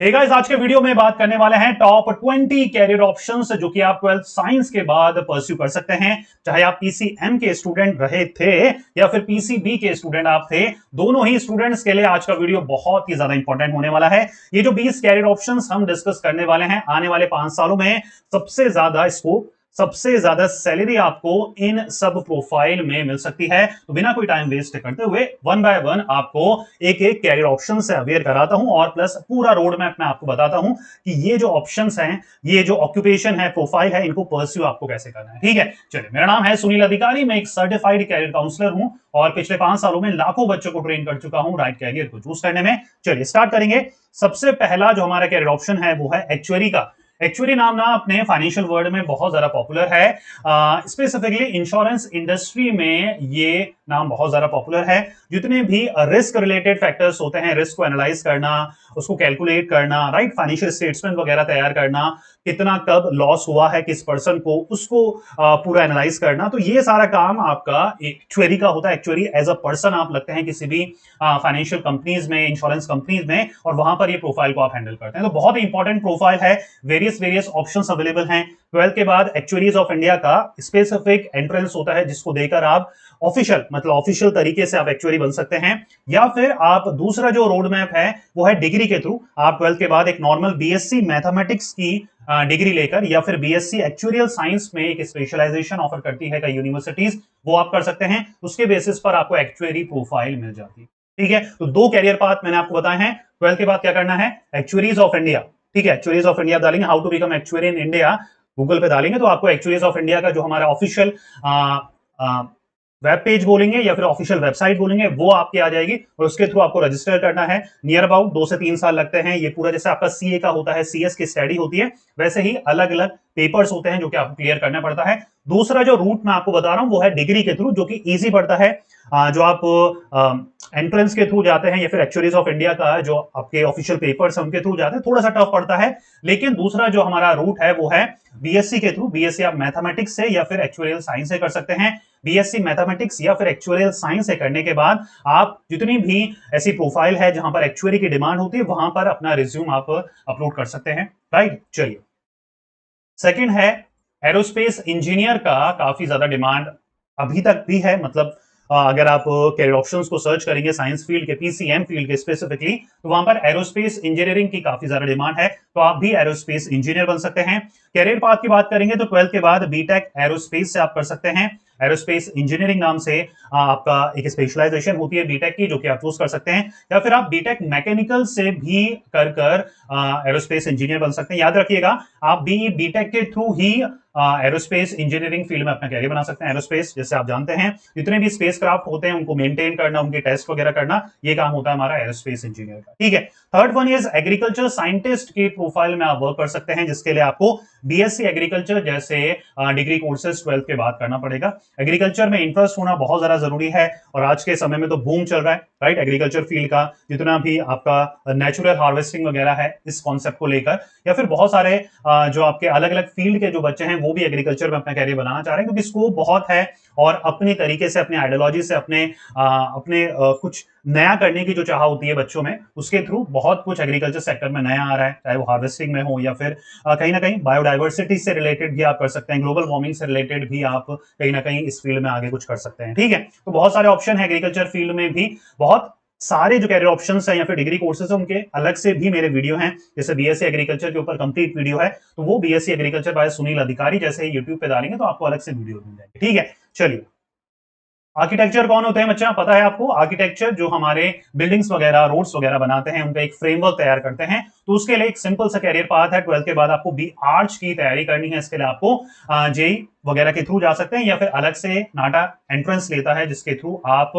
Hey guys, आज के video में बात करने वाले हैं टॉप 20 कैरियर ऑप्शंस जो कि आप 12th साइंस के बाद परस्यू कर सकते हैं। चाहे आप पीसीएम के स्टूडेंट रहे थे या फिर पीसीबी के स्टूडेंट आप थे, दोनों ही स्टूडेंट्स के लिए आज का वीडियो बहुत ही ज्यादा इंपॉर्टेंट होने वाला है। ये जो 20 कैरियर ऑप्शंस हम डिस्कस करने वाले हैं, आने वाले 5 सालों में सबसे ज्यादा स्कोप, सबसे ज्यादा सैलरी आपको इन सब प्रोफाइल में मिल सकती है। तो बिना कोई टाइम वेस्ट करते हुए वन बाय वन आपको एक एक कैरियर ऑप्शन से अवेयर कराता हूं और प्लस पूरा रोड मैप मैं आपको बताता हूं कि ये जो ऑप्शंस हैं, ये जो ऑक्यूपेशन है, प्रोफाइल है, इनको परस्यू आपको कैसे करना है। ठीक है, चलिए, मेरा नाम है सुनील अधिकारी, मैं एक सर्टिफाइड कैरियर काउंसलर हूं और पिछले 5 सालों में लाखों बच्चों को ट्रेन कर चुका हूं राइट कैरियर को चूज करने में। चलिए स्टार्ट करेंगे। सबसे पहला जो हमारा कैरियर ऑप्शन है वो है एक्चुअरी का। एक्चुअली नाम ना अपने फाइनेंशियल वर्ल्ड में बहुत ज्यादा पॉपुलर है। स्पेसिफिकली इंश्योरेंस इंडस्ट्री में ये नाम बहुत ज्यादा पॉपुलर है। जितने भी रिस्क रिलेटेड फैक्टर्स होते हैं, रिस्क को एनालाइज करना, उसको कैलकुलेट करना, राइट, फाइनेंशियल स्टेटमेंट वगैरह तैयार करना, कितना कब लॉस हुआ है किस पर्सन को, उसको पूरा एनालाइज करना, तो ये सारा काम आपका एक्चुअरी का होता है। एक्चुअरी एज अ पर्सन आप लगते हैं किसी भी फाइनेंशियल कंपनीज में, इंश्योरेंस कंपनीज में, और वहां पर ये प्रोफाइल को आप हैंडल करते हैं। तो बहुत ही इंपॉर्टेंट प्रोफाइल है। वेरियस ऑप्शंस अवेलेबल हैं। 12th के बाद एक्चुअरीज ऑफ इंडिया का स्पेसिफिक एंट्रेंस होता है जिसको देकर आप ऑफिशियल तरीके से आप एक्चुअरी बन सकते हैं। या फिर आप दूसरा जो रोड मैप है वो है डिग्री के थ्रू। आप 12th के बाद एक नॉर्मल बीएससी मैथमेटिक्स की डिग्री लेकर या फिर बीएससी एक्चुअरियल साइंस में एक स्पेशलाइजेशन ऑफर करती है कई यूनिवर्सिटीज, वो आप कर सकते हैं। उसके बेसिस पर आपको एक्चुअरी प्रोफाइल मिल जाती है। ठीक है, तो 2 कैरियर पाथ मैंने आपको बताए हैं। 12th के बाद क्या करना है, एक्चुअरीज ऑफ इंडिया। ठीक है, एक्चुअरीज ऑफ इंडिया डालेंगे, how to become actuary in India, Google पे डालेंगे तो आपको एक्चुअरीज ऑफ इंडिया का जो हमारा ऑफिशियल वेब पेज बोलेंगे या फिर ऑफिशियल वेबसाइट बोलेंगे, वो आपके आ जाएगी और उसके थ्रू आपको रजिस्टर करना है। नियर अबाउट 2 से 3 साल लगते हैं। ये पूरा जैसे आपका सीए का होता है, सीएस की स्टडी होती है, वैसे ही अलग अलग पेपर्स होते हैं जो कि आपको क्लियर करना पड़ता है। दूसरा जो रूट मैं आपको बता रहा हूं वो है डिग्री के थ्रू, जो कि इजी पड़ता है। जो आप एंट्रेंस के थ्रू जाते हैं या फिर एक्चुअरीज ऑफ इंडिया का जो आपके ऑफिशियल पेपर्स हैं उनके थ्रू जाते हैं, थोड़ा सा टफ पड़ता है। लेकिन दूसरा जो हमारा रूट है वो है बीएससी के थ्रू। बीएससी आप मैथमेटिक्स से या फिर एक्चुअरियल साइंस से कर सकते हैं। बीएससी मैथमेटिक्स या फिर एक्चुअरियल साइंस से करने के बाद आप जितनी भी ऐसी प्रोफाइल है जहां पर एक्चुअरी की डिमांड होती है वहां पर अपना रिज्यूम आप अपलोड कर सकते हैं। राइट, चलिए, सेकंड है एरोस्पेस इंजीनियर का। काफी ज्यादा डिमांड अभी तक भी है। मतलब अगर आप कैरियर ऑप्शंस को सर्च करेंगे साइंस फील्ड के, पीसीएम फील्ड के स्पेसिफिकली, तो वहां पर एरोस्पेस इंजीनियरिंग की काफी ज्यादा डिमांड है। तो आप भी एरोस्पेस इंजीनियर बन सकते हैं। कैरियर पाथ की बात करेंगे तो 12th के बाद बीटेक एरोस्पेस से आप कर सकते हैं। एरोस्पेस इंजीनियरिंग नाम से आपका एक स्पेशलाइजेशन होती है बीटेक की, जो कि आप चूज कर सकते हैं। या फिर आप बीटेक मैकेनिकल से भी कर एरोस्पेस इंजीनियर बन सकते हैं। याद रखिएगा, आप भी बीटेक के थ्रू ही एरोस्पेस इंजीनियरिंग फील्ड में अपना कैरियर बना सकते हैं। एरोस्पेस, जैसे आप जानते हैं, जितने भी स्पेस क्राफ्ट होते हैं उनको मेंटेन करना, उनके टेस्ट वगैरह करना, ये काम होता है हमारा एरोस्पेस इंजीनियर का। ठीक है, third one is agriculture scientist की प्रोफाइल में आप वर्क कर सकते हैं, जिसके लिए आपको बीएससी एग्रीकल्चर जैसे डिग्री कोर्सेज 12th के बाद करना पड़ेगा। एग्रीकल्चर में इंटरेस्ट होना बहुत ज्यादा जरूरी है और आज के समय में तो बूम चल रहा है, राइट, एग्रीकल्चर फील्ड का। जितना भी आपका नेचुरल हार्वेस्टिंग वगैरह है इस कॉन्सेप्ट को लेकर, या फिर बहुत सारे जो आपके अलग अलग फील्ड के जो बच्चे हैं वो भी एग्रीकल्चर में अपना कैरियर बनाना चाह रहे हैं, क्योंकि स्कोप बहुत है और अपने तरीके से, अपने आइडियोलॉजी से, अपने कुछ नया करने की जो चाह होती है बच्चों में, उसके थ्रू बहुत कुछ एग्रीकल्चर सेक्टर में नया आ रहा है, चाहे वो हार्वेस्टिंग में हो या फिर कहीं ना कहीं बायोडाइवर्सिटी से रिलेटेड भी आप कर सकते हैं, ग्लोबल वार्मिंग से रिलेटेड भी आप कहीं ना कहीं इस फील्ड में आगे कुछ कर सकते हैं। ठीक है, तो बहुत सारे ऑप्शन है एग्रीकल्चर फील्ड में भी। बहुत सारे जो कैरियर ऑप्शंस हैं या फिर डिग्री कोर्सेज हैं उनके अलग से भी मेरे वीडियो हैं। जैसे बीएससी एग्रीकल्चर के ऊपर कंप्लीट वीडियो है, तो वो बीएससी एग्रीकल्चर बाय सुनील अधिकारी जैसे ही यूट्यूब पे डालेंगे तो आपको अलग से वीडियो मिल जाएगी। ठीक है, चलिए, आर्किटेक्चर कौन होते हैं बच्चा, पता है आपको? आर्किटेक्चर जो हमारे बिल्डिंग्स वगैरह, रोड्स वगैरह बनाते हैं, उनका एक फ्रेमवर्क तैयार करते हैं। तो उसके लिए एक सिंपल सा कैरियर पाथ है। 12th के बाद आपको बी आर्च की तैयारी करनी है। इसके लिए आपको जेई वगैरह के थ्रू जा सकते हैं या फिर अलग से नाटा एंट्रेंस लेता है जिसके थ्रू आप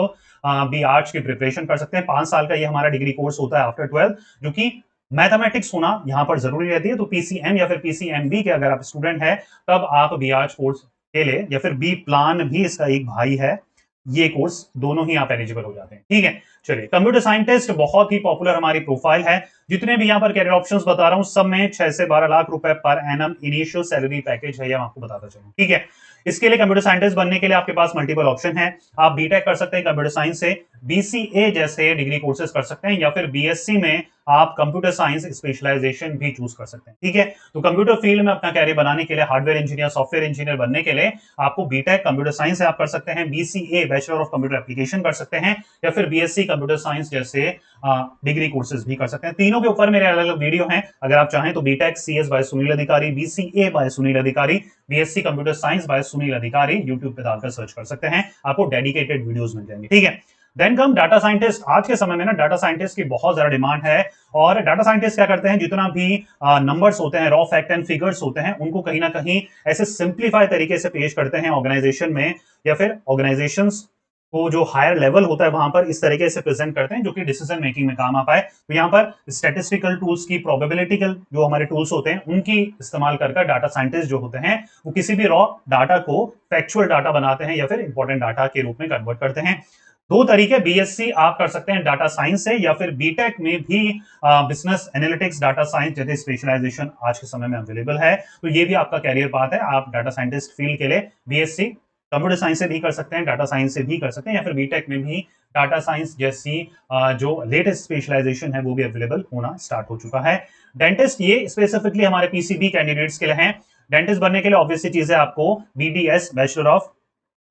बी आर्च की प्रिपरेशन कर सकते हैं। 5 साल का ये हमारा डिग्री कोर्स होता है आफ्टर 12th, जो कि मैथमेटिक्स होना यहां पर जरूरी रहती है। तो पीसीएम या फिर पीसीएमबी के अगर आप स्टूडेंट है तब आप बी आर्च कोर्स के लिए, या फिर बी प्लान भी इसका एक भाई है, ये कोर्स दोनों ही आप एलिजिबल हो जाते हैं। ठीक है, चलिए, कंप्यूटर साइंटिस्ट बहुत ही पॉपुलर हमारी प्रोफाइल है। जितने भी यहाँ पर कैरियर ऑप्शंस बता रहा हूं सब में 6 से 12 लाख रुपए per annum initial salary package है, ये मैं आपको बताता चलूं। ठीक है, इसके लिए कंप्यूटर साइंटिस्ट बनने के लिए आपके पास मल्टीपल ऑप्शन है। आप बीटेक कर सकते हैं कंप्यूटर साइंस से, बीसीए जैसे डिग्री कोर्सेज कर सकते हैं, या फिर बीएससी में आप कंप्यूटर साइंस स्पेशलाइजेशन भी चूज कर सकते हैं। ठीक है, तो कंप्यूटर फील्ड में अपना कैरियर बनाने के लिए, हार्डवेयर इंजीनियर, सॉफ्टवेयर इंजीनियर बनने के लिए आपको बीटेक कंप्यूटर साइंस से आप कर सकते हैं, BCA bachelor of computer application कर सकते हैं, या फिर बीएससी कंप्यूटर साइंस जैसे डिग्री कोर्सेज भी कर सकते हैं। तीनों के ऊपर मेरे अलग अलग वीडियो हैं, अगर आप चाहें तो बीटेक सीएस बाय सुनील अधिकारी, बीसीए बाय सुनील अधिकारी, BSc computer science by Sunil अधिकारी यूट्यूब पे डालकर सर्च कर सकते हैं, आपको डेडिकेटेड वीडियोस मिल जाएंगे। ठीक है, देन कम डाटा साइंटिस्ट। आज के समय में ना डाटा साइंटिस्ट की बहुत ज्यादा डिमांड है, और डाटा साइंटिस्ट क्या करते हैं, जितना भी नंबर्स होते हैं, रॉ फैक्ट एंड फिगर्स होते हैं, उनको कहीं ना कहीं ऐसे सिंप्लीफाई तरीके से पेश करते हैं ऑर्गेनाइजेशन में, या फिर ऑर्गेनाइजेशंस को जो हायर लेवल होता है वहां पर इस तरीके से प्रेजेंट करते हैं जो कि डिसीजन मेकिंग में काम आ पाए। तो यहाँ पर स्टैटिस्टिकल टूल्स की, प्रोबेबिलिटिकल जो हमारे टूल्स होते हैं उनकी इस्तेमाल कर डाटा साइंटिस्ट जो होते हैं वो किसी भी रॉ डाटा को फैक्चुअल डाटा बनाते हैं या फिर इंपॉर्टेंट डाटा के रूप में कन्वर्ट करते हैं। दो तरीके, बीएससी आप कर सकते हैं डाटा साइंस से, या फिर बीटेक में भी बिजनेस एनालिटिक्स डाटा साइंस जैसे स्पेशलाइजेशन आज के समय में अवेलेबल है। तो ये भी आपका कैरियर पाथ है, आप डाटा साइंटिस्ट फील्ड के लिए बीएससी कंप्यूटर साइंस से भी कर सकते हैं, डाटा साइंस से भी कर सकते हैं, या फिर बीटेक में भी डाटा साइंस जैसी जो लेटेस्ट स्पेशलाइजेशन है वो भी अवेलेबल होना स्टार्ट हो चुका है। डेंटिस्ट ये स्पेसिफिकली हमारे पीसीबी कैंडिडेट्स के लिए हैं। डेंटिस्ट बनने के लिए ऑब्वियसली चीज है, आपको BDS bachelor of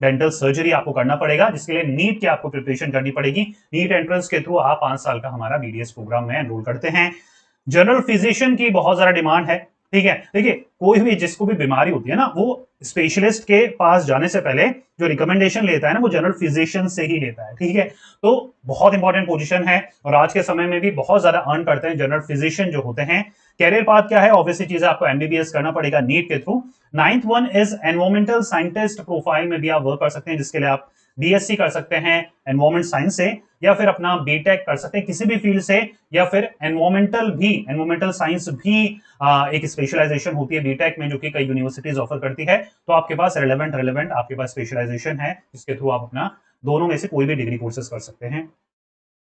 dental surgery आपको करना पड़ेगा, जिसके लिए नीट की आपको प्रिपरेशन करनी पड़ेगी। नीट एंट्रेंस के थ्रू आप 5 साल का हमारा बीडीएस प्रोग्राम में एनरोल करते हैं। जनरल फिजिशियन की बहुत ज्यादा डिमांड है। ठीक है, देखिए कोई भी जिसको भी बीमारी होती है ना, वो स्पेशलिस्ट के पास जाने से पहले जो रिकमेंडेशन लेता है ना वो जनरल फिजिशियन से ही लेता है। ठीक है, तो बहुत इंपॉर्टेंट पोजीशन है, और आज के समय में भी बहुत ज्यादा अर्न करते हैं जनरल फिजिशियन जो होते हैं। कैरियर पाथ क्या है, ऑब्वियसली चीज है, आपको एमबीबीएस करना पड़ेगा नीट के through. 9th one is environmental scientist profile में भी आप वर्क कर सकते हैं, जिसके लिए आप बीएससी कर सकते हैं एनवायरमेंट साइंस से, या फिर अपना बीटेक कर सकते हैं किसी भी फील्ड से, या फिर एनवायरमेंटल साइंस भी एक स्पेशलाइजेशन होती है बीटेक में जो कि कई यूनिवर्सिटीज ऑफर करती है। तो आपके पास रेलेवेंट आपके पास स्पेशलाइजेशन है, जिसके थ्रू आप अपना दोनों में से कोई भी डिग्री कोर्सेज कर सकते हैं।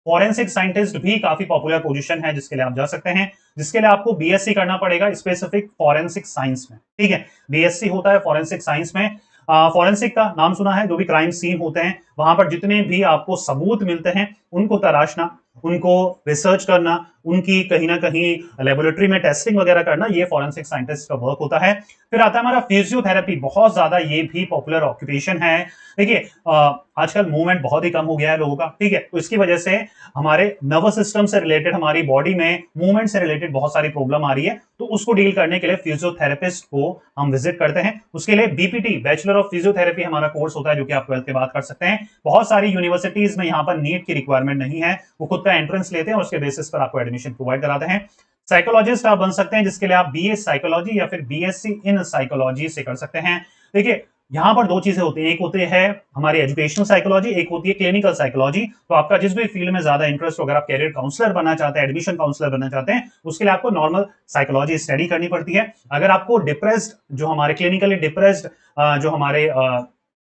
फॉरेंसिक साइंटिस्ट भी काफी पॉपुलर पोजीशन है जिसके लिए आप जा सकते हैं, जिसके लिए आपको बीएससी करना पड़ेगा स्पेसिफिक फॉरेंसिक साइंस में। ठीक है, बीएससी होता है फॉरेंसिक साइंस में। फॉरेंसिक का नाम सुना है, जो भी क्राइम सीन होते हैं वहां पर जितने भी आपको सबूत मिलते हैं उनको तराशना, उनको रिसर्च करना, उनकी कहीं ना कहीं लेबोरेटरी में टेस्टिंग वगैरह करना, ये फॉरेंसिक साइंटिस्ट का वर्क होता है। फिर आता है हमारा फिजियोथेरेपी, बहुत ज्यादा ये भी पॉपुलर ऑक्यूपेशन है। देखिए आजकल मूवमेंट बहुत ही कम हो गया है लोगों का। ठीक है, तो इसकी वजह से हमारे नर्वस सिस्टम से रिलेटेड, हमारी बॉडी में मूवमेंट से रिलेटेड बहुत सारी प्रॉब्लम आ रही है, तो उसको डील करने के लिए फिजियोथेरेपिस्ट को हम विजिट करते हैं। उसके लिए बीपीटी बैचलर ऑफ फिजियोथेरेपी हमारा कोर्स होता है, जो कि आप 12th के बाद कर सकते हैं। बहुत सारी यूनिवर्सिटीज में यहाँ पर नीट की रिक्वायरमेंट नहीं है, वो खुद का एंट्रेंस लेते हैं और उसके बेसिस पर आपको एडमिशन प्रोवाइड कराते हैं। साइकोलॉजिस्ट आप बन सकते हैं, जिसके लिए आप बीए साइकोलॉजी या फिर बीएससी इन साइकोलॉजी से कर सकते हैं। देखिए यहां पर दो चीजें होती हैं, एक होती है हमारी एजुकेशनल साइकोलॉजी, एक होती है क्लिनिकल साइकोलॉजी। तो आपका जिस भी फील्ड में ज्यादा इंटरेस्ट हो, अगर आप कैरियर काउंसलर बनना चाहते हैं, एडमिशन काउंसलर बनना चाहते हैं, उसके लिए आपको नॉर्मल साइकोलॉजी स्टडी करनी पड़ती है। अगर आपको डिप्रेस्ड, जो हमारे क्लिनिकली डिप्रेस्ड जो हमारे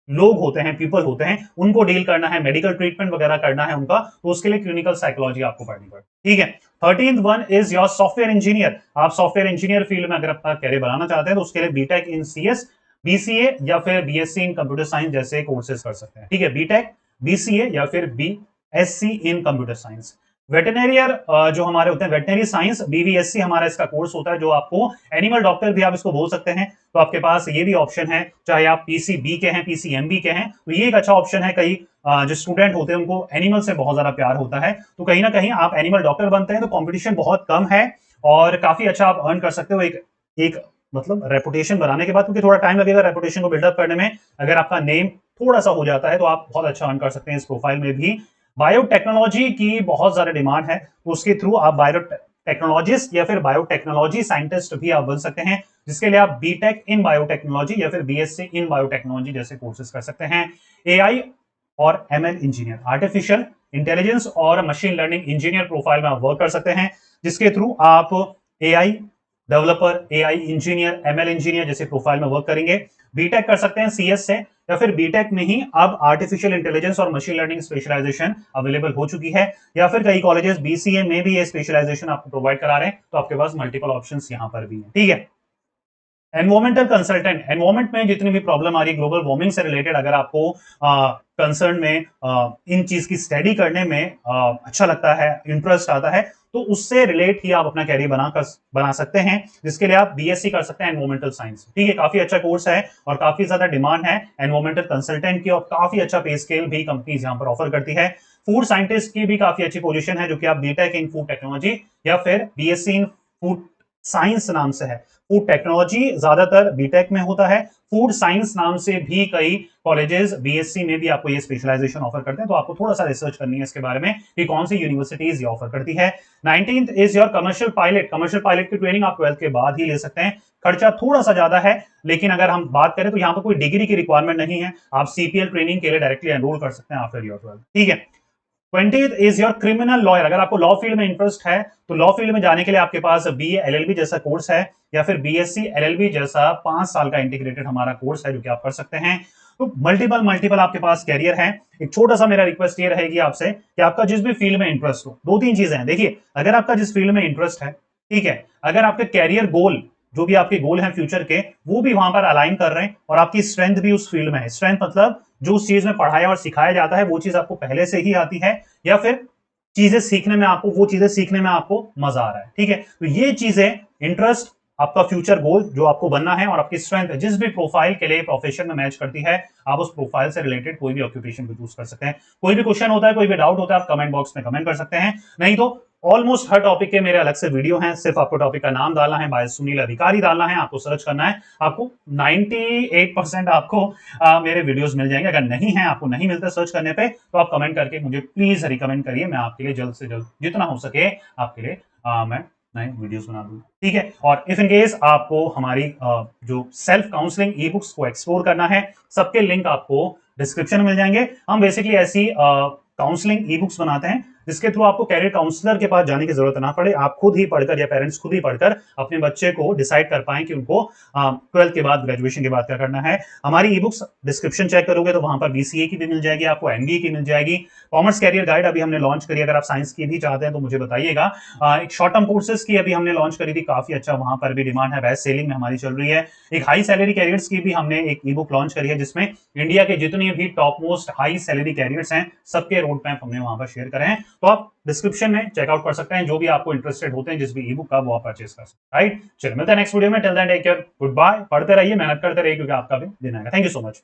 लोग होते हैं, पीपल होते हैं, उनको डील करना है, मेडिकल ट्रीटमेंट वगैरह करना है उनका, तो उसके लिए क्लिनिकल साइकोलॉजी आपको पढ़नी पड़ती है। ठीक है, 13th one is your software engineer. आप सॉफ्टवेयर इंजीनियर फील्ड में अगर अपना कैरियर बनाना चाहते हैं तो उसके लिए बीटेक इन सीएस, बीसीए या फिर बीएससी इन कंप्यूटर साइंस जैसे कोर्सेज कर सकते हैं। ठीक है, बीटेक, बीसीए या फिर बीएससी इन कंप्यूटर साइंस। वेटरनरियर जो हमारे होते हैं, वेटनरी साइंस, बीवीएससी हमारा इसका कोर्स होता है, जो आपको एनिमल डॉक्टर भी आप इसको बोल सकते हैं। तो आपके पास ये भी ऑप्शन है, चाहे आप पीसीबी के हैं, पीसीएमबी के हैं, तो ये एक अच्छा ऑप्शन है। कई जो स्टूडेंट होते हैं उनको एनिमल से बहुत ज्यादा प्यार होता है, तो कहीं ना कहीं आप एनिमल डॉक्टर बनते हैं तो कॉम्पिटिशन बहुत कम है और काफी अच्छा आप अर्न कर सकते हो एक मतलब रेपुटेशन बनाने के बाद, क्योंकि थोड़ा टाइम लगेगा रेपुटेशन को बिल्डअप करने में। अगर आपका नेम थोड़ा सा हो जाता है तो आप बहुत अच्छा अर्न कर सकते हैं इस प्रोफाइल में भी। बायोटेक्नोलॉजी की बहुत ज्यादा डिमांड है, तो उसके थ्रू आप बायोटेक्नोलॉजिस्ट या फिर बायोटेक्नोलॉजी साइंटिस्ट भी आप बन सकते हैं, जिसके लिए आप बीटेक इन बायोटेक्नोलॉजी या फिर बीएससी इन बायोटेक्नोलॉजी जैसे कोर्सेज कर सकते हैं। एआई और एमएल इंजीनियर, आर्टिफिशियल इंटेलिजेंस और मशीन लर्निंग इंजीनियर प्रोफाइल में आप वर्क कर सकते हैं, जिसके थ्रू आप AI developer, AI engineer, ML engineer जैसे प्रोफाइल में वर्क करेंगे। बीटेक कर सकते हैं सीएस से, या फिर बीटेक में ही अब आर्टिफिशियल इंटेलिजेंस और मशीन लर्निंग स्पेशलाइजेशन अवेलेबल हो चुकी है, या फिर कई कॉलेजेस बीसीए में भी ये स्पेशलाइजेशन आपको प्रोवाइड करा रहे हैं। तो आपके पास मल्टीपल ऑप्शंस यहां पर भी है, ठीक है। एनवायरमेंटल कंसल्टेंट, एनवायरमेंट में जितनी भी प्रॉब्लम आ रही है ग्लोबल वार्मिंग से रिलेटेड, अगर आपको कंसर्न में इन चीज की स्टडी करने में अच्छा लगता है, इंटरेस्ट आता है, तो उससे रिलेट ही आप अपना कैरियर बना सकते हैं, जिसके लिए आप बीएससी कर सकते हैं एनवायरमेंटल साइंस, ठीक है। काफी अच्छा कोर्स है और काफी ज्यादा डिमांड है एनवायरमेंटल कंसल्टेंट की, और काफी अच्छा पे स्केल भी कंपनीज यहां पर ऑफर करती है। फूड साइंटिस्ट की भी काफी अच्छी पोजीशन है, जो कि आप बीटेक इन फूड टेक्नोलॉजी या फिर बीएससी इन फूड साइंस नाम से है। फूड टेक्नोलॉजी ज्यादातर बीटेक में होता है, फूड साइंस नाम से भी कई कॉलेजेस बीएससी में भी आपको ये स्पेशलाइजेशन ऑफर करते हैं। तो आपको थोड़ा सा रिसर्च करनी है इसके बारे में कि कौन सी यूनिवर्सिटीज ये ऑफर करती है। 19th is your commercial pilot. Commercial pilot की ट्रेनिंग आप 12th के बाद ही ले सकते हैं। खर्चा थोड़ा सा ज्यादा है, लेकिन अगर हम बात करें तो यहाँ पर कोई डिग्री की रिक्वायरमेंट नहीं है, आप सीपीएल ट्रेनिंग के लिए डायरेक्टली एनरोल कर सकते हैं आफ्टर योर 12th, ठीक है। 20th is your criminal lawyer. अगर आपको लॉ फील्ड में इंटरेस्ट है तो लॉ फील्ड में जाने के लिए आपके पास बीए एलएलबी जैसा कोर्स है, या फिर बीएससी एलएलबी जैसा 5 साल का इंटीग्रेटेड हमारा कोर्स है, जो कि आप कर सकते हैं। तो मल्टीपल मल्टीपल आपके पास कैरियर है। एक छोटा सा मेरा रिक्वेस्ट ये रहेगी आपसे कि आपका जिस भी फील्ड में इंटरेस्ट हो, दो तीन चीजें हैं। देखिए, अगर आपका जिस फील्ड में इंटरेस्ट है, ठीक है, अगर आपके कैरियर गोल, जो भी आपके गोल हैं फ्यूचर के, वो भी वहां पर अलाइन कर रहे हैं, और आपकी स्ट्रेंथ भी उस फील्ड में है। स्ट्रेंथ मतलब जो उस चीज में पढ़ाया और सिखाया जाता है वो चीज आपको पहले से ही आती है, या फिर चीजें सीखने में आपको, वो चीजें सीखने में आपको मजा आ रहा है, ठीक है। तो ये चीजें, इंटरेस्ट, आपका फ्यूचर गोल जो आपको बनना है, और आपकी स्ट्रेंथ जिस भी प्रोफाइल के लिए प्रोफेशन में मैच करती है, आप उस प्रोफाइल से रिलेटेड कोई भी ऑक्यूपेशन को चूज कर सकते हैं। कोई भी क्वेश्चन होता है, कोई भी डाउट होता है, आप कमेंट बॉक्स में कमेंट कर सकते हैं। नहीं तो ऑलमोस्ट हर टॉपिक के मेरे अलग से वीडियो हैं, सिर्फ आपको टॉपिक का नाम डालना है, बाय सुनील अधिकारी डालना है, आपको सर्च करना है, आपको 98% आपको मेरे वीडियोस मिल जाएंगे। अगर नहीं है, आपको नहीं मिलता सर्च करने पे, तो आप कमेंट करके मुझे प्लीज रिकमेंड करिए, मैं आपके लिए जल्द से जल्द जितना हो सके आपके लिए मैं नए वीडियोस बना दूं, ठीक है। और इफ इन केस आपको हमारी जो सेल्फ काउंसलिंग ई बुक्स को एक्सप्लोर करना है, सबके लिंक आपको डिस्क्रिप्शन में मिल जाएंगे। हम बेसिकली ऐसी काउंसलिंग ई बुक्स बनाते हैं जिसके थ्रू आपको कैरियर काउंसलर के पास जाने की जरूरत ना पड़े, आप खुद ही पढ़कर या पेरेंट्स खुद ही पढ़कर अपने बच्चे को डिसाइड कर पाएं कि उनको 12th के बाद, ग्रेजुएशन के बाद क्या करना है। हमारी ई बुक्स डिस्क्रिप्शन चेक करोगे तो वहां पर बीसीए की भी मिल जाएगी, आपको एमबीए की मिल जाएगी, कॉमर्स कैरियर गाइड अभी हमने लॉन्च करी, अगर आप साइंस की भी चाहते हैं तो मुझे बताइएगा। एक शॉर्ट टर्म कोर्सेज की अभी हमने लॉन्च करी थी, काफी अच्छा वहां पर भी डिमांड है, बेस्ट सेलिंग में हमारी चल रही है। एक हाई सैलरी कैरियर्स की भी हमने एक ई बुक लॉन्च करी है, जिसमें इंडिया के जितने भी top most high salary carriers हैं सबके रोड मैप हमने वहां पर शेयर करे हैं। तो आप डिस्क्रिप्शन में चेकआउट कर सकते हैं, जो भी आपको इंटरेस्टेड होते हैं जिस भी ई बुक का, वो आप परचेस कर सकते हैं, राइट। चलिए मिलते हैं नेक्स्ट वीडियो में, till then take care, good bye. पढ़ते रहिए, मेहनत करते रहिए, क्योंकि आपका भी दिन आएगा। Thank you so much.